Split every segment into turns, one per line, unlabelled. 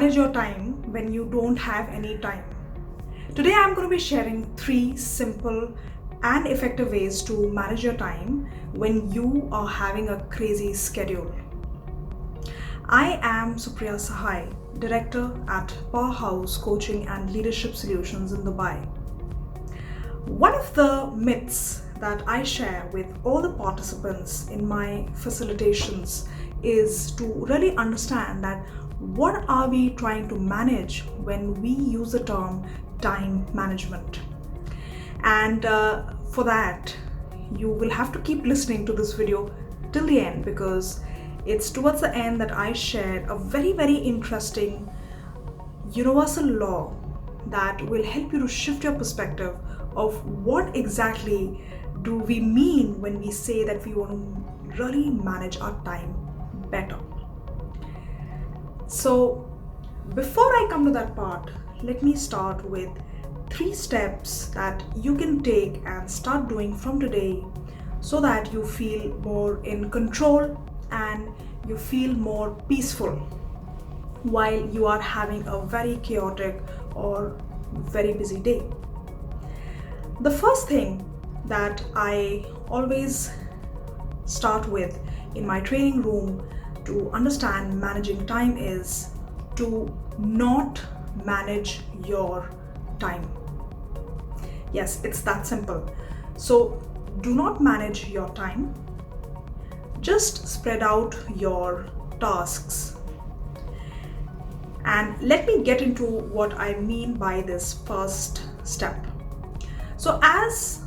manage your time when you don't have any time. Today I'm going to be sharing 3 simple and effective ways to manage your time when you are having a crazy schedule. I am Supriya Sahai, Director at Powerhouse Coaching and Leadership Solutions in Dubai. One of the myths that I share with all the participants in my facilitations is to really understand that what are we trying to manage when we use the term time management. And for that, you will have to keep listening to this video till the end, because it's towards the end that I share a very interesting universal law that will help you to shift your perspective of what exactly do we mean when we say that we want to really manage our time better. So before I come to that part, let me start with 3 steps that you can take and start doing from today so that you feel more in control and you feel more peaceful while you are having a very chaotic or very busy day. The first thing that I always start with in my training room to understand managing time is to not manage your time. Yes, it's that simple. So do not manage your time. Just spread out your tasks. And let me get into what I mean by this first step. So as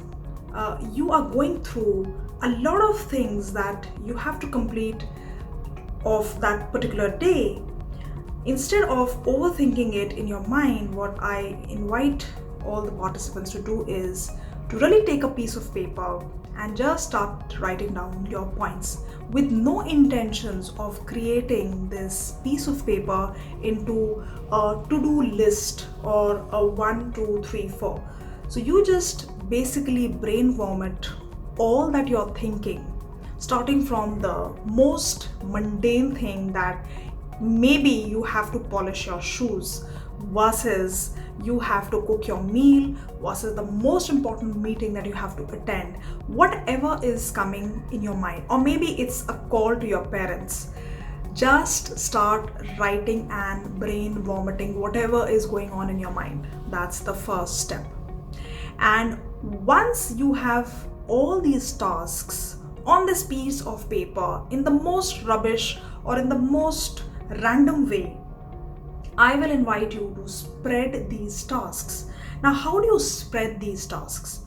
you are going through a lot of things that you have to complete of that particular day, instead of overthinking it in your mind, what I invite all the participants to do is to really take a piece of paper and just start writing down your points with no intentions of creating this piece of paper into a to-do list or a 1, 2, 3, 4. So you just basically brain vomit all that you're thinking, starting from the most mundane thing that maybe you have to polish your shoes versus you have to cook your meal versus the most important meeting that you have to attend, whatever is coming in your mind, or maybe it's a call to your parents. Just start writing and brain vomiting whatever is going on in your mind. That's the first step. And once you have all these tasks on this piece of paper in the most rubbish or in the most random way, I will invite you to spread these tasks. Now, how do you spread these tasks?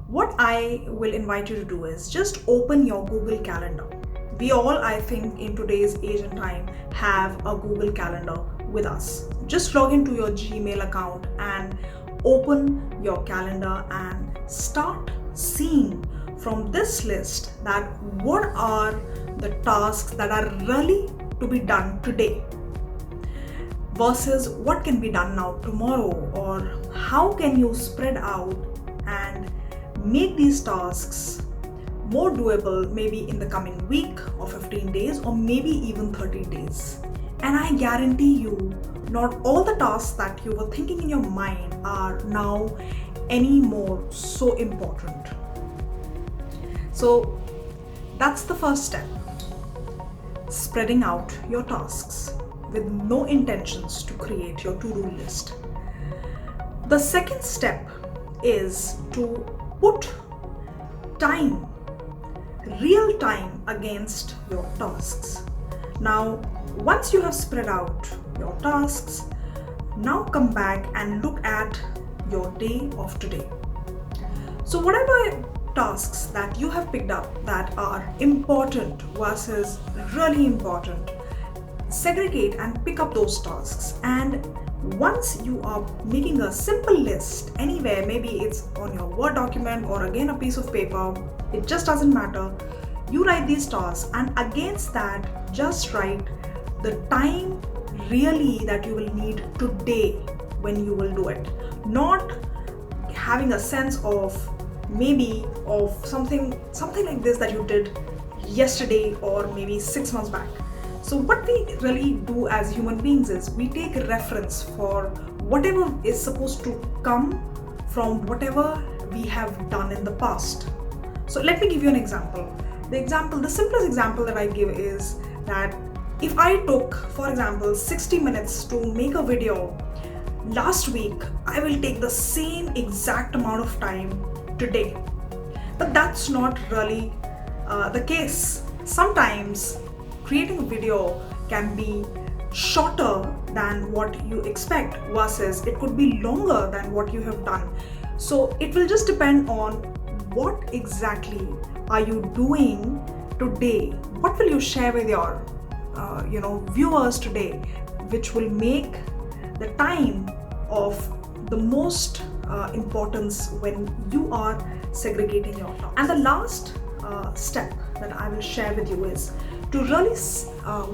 What I will invite you to do is just open your Google Calendar. We all, I think, in today's age and time have a Google Calendar with us. Just log into your Gmail account and open your calendar and start seeing from this list that what are the tasks that are really to be done today versus what can be done now tomorrow, or how can you spread out and make these tasks more doable maybe in the coming week or 15 days or maybe even 30 days. And I guarantee you, not all the tasks that you were thinking in your mind are now anymore so important. So that's the first step. Spreading out your tasks with no intentions to create your to-do list. The second step is to put time, real time, against your tasks. Now, once you have spread out your tasks, now come back and look at your day of today. So whatever tasks that you have picked up that are important versus really important, segregate and pick up those tasks. And once you are making a simple list anywhere, maybe it's on your Word document or again a piece of paper, it just doesn't matter. You write these tasks, and against that just write the time really that you will need today when you will do it. Not having a sense of maybe of something like this that you did yesterday or maybe 6 months back. So what we really do as human beings is we take a reference for whatever is supposed to come from whatever we have done in the past. So let me give you an example. The simplest example that I give is that if I took, for example, 60 minutes to make a video last week, I will take the same exact amount of time today. But that's not really the case. Sometimes creating a video can be shorter than what you expect versus it could be longer than what you have done. So it will just depend on what exactly are you doing today. What will you share with your viewers today, which will make the time of the most importance when you are segregating your tasks. And the last step that I will share with you is to really,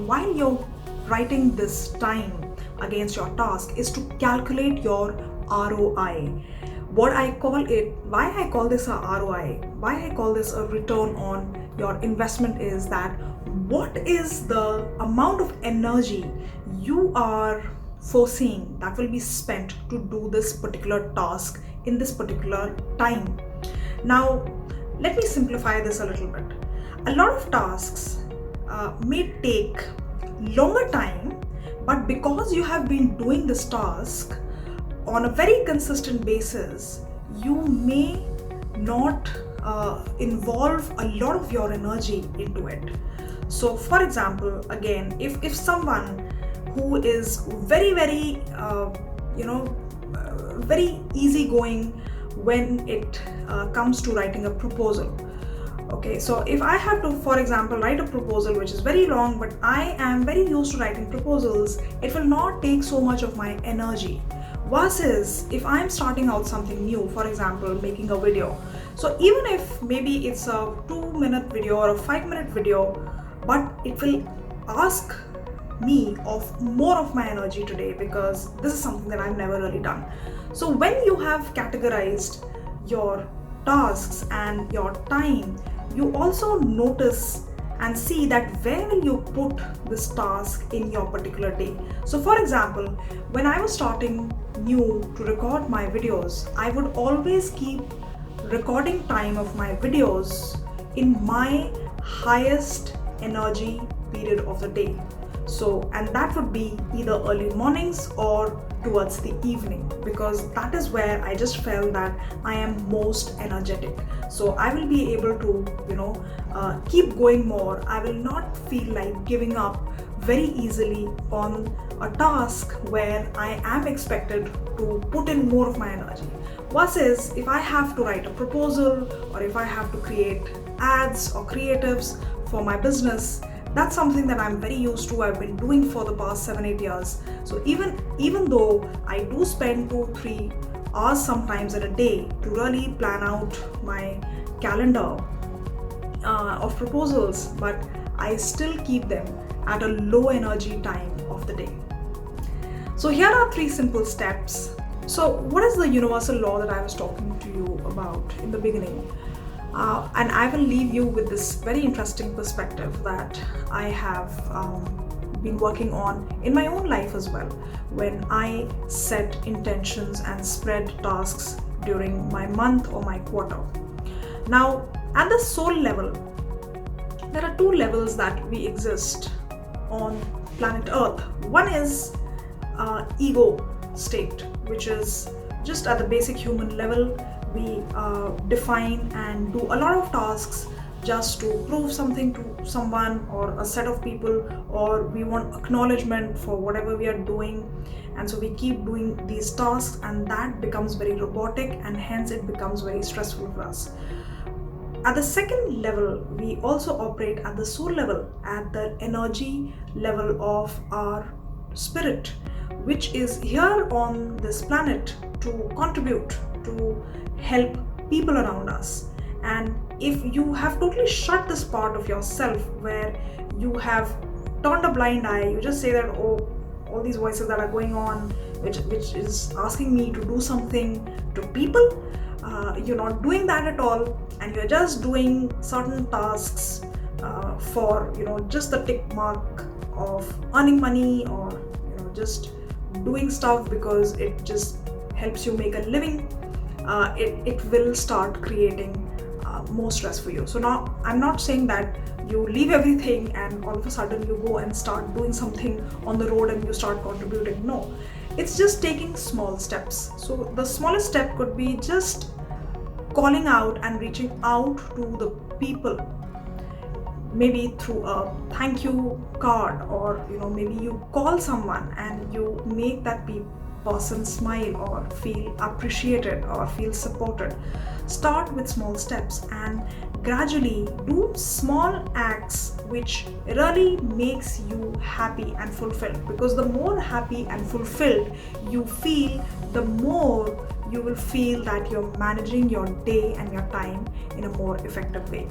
while you're writing this time against your task, is to calculate your ROI. What I call it, why I call this a ROI, why I call this a return on your investment, is that what is the amount of energy you are foreseeing that will be spent to do this particular task in this particular time. Now, let me simplify this a little bit. A lot of tasks may take longer time, but because you have been doing this task on a very consistent basis, you may not involve a lot of your energy into it. So for example, again, if someone who is very very easygoing when it comes to writing a proposal. Okay, so if I have to, for example, write a proposal which is very long, but I am very used to writing proposals, it will not take so much of my energy. Versus if I'm starting out something new, for example, making a video. So even if maybe it's a 2-minute video or a 5-minute video, but it will ask me of more of my energy today because this is something that I've never really done. So when you have categorized your tasks and your time, you also notice and see that where will you put this task in your particular day. So for example, when I was starting new to record my videos, I would always keep recording time of my videos in my highest energy period of the day. So, and that would be either early mornings or towards the evening, because that is where I just felt that I am most energetic. So I will be able to, keep going more. I will not feel like giving up very easily on a task where I am expected to put in more of my energy. Versus if I have to write a proposal or if I have to create ads or creatives for my business, that's something that I'm very used to. I've been doing for the past 7-8 years. So even though I do spend 2-3 hours sometimes in a day to really plan out my calendar of proposals, but I still keep them at a low energy time of the day. So here are 3 simple steps. So what is the universal law that I was talking to you about in the beginning? And I will leave you with this very interesting perspective that I have been working on in my own life as well, when I set intentions and spread tasks during my month or my quarter. Now, at the soul level, there are 2 levels that we exist on planet Earth. One is ego state, which is just at the basic human level. We define and do a lot of tasks just to prove something to someone or a set of people, or we want acknowledgement for whatever we are doing, and so we keep doing these tasks, and that becomes very robotic, and hence it becomes very stressful for us. At the second level, we also operate at the soul level, at the energy level of our spirit, which is here on this planet to contribute, to help people around us. And if you have totally shut this part of yourself where you have turned a blind eye, you just say that, oh, all these voices that are going on, which is asking me to do something to people, you're not doing that at all, and you're just doing certain tasks for just the tick mark of earning money, or just doing stuff because it just helps you make a living, it will start creating more stress for you. So now I'm not saying that you leave everything and all of a sudden you go and start doing something on the road and you start contributing. No, it's just taking small steps. So the smallest step could be just calling out and reaching out to the people, maybe through a thank you card, or maybe you call someone and you make that person smile or feel appreciated or feel supported. Start with small steps and gradually do small acts which really makes you happy and fulfilled, because the more happy and fulfilled you feel, the more you will feel that you're managing your day and your time in a more effective way.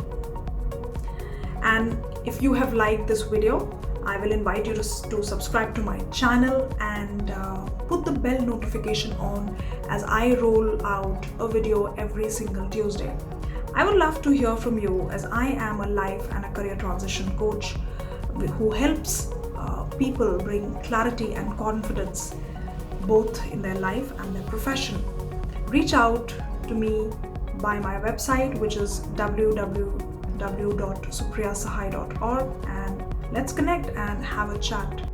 And if you have liked this video, I will invite you to subscribe to my channel and put the bell notification on as I roll out a video every single Tuesday. I would love to hear from you, as I am a life and a career transition coach who helps people bring clarity and confidence both in their life and their profession. Reach out to me by my website, which is www.supriyasahai.org, and let's connect and have a chat.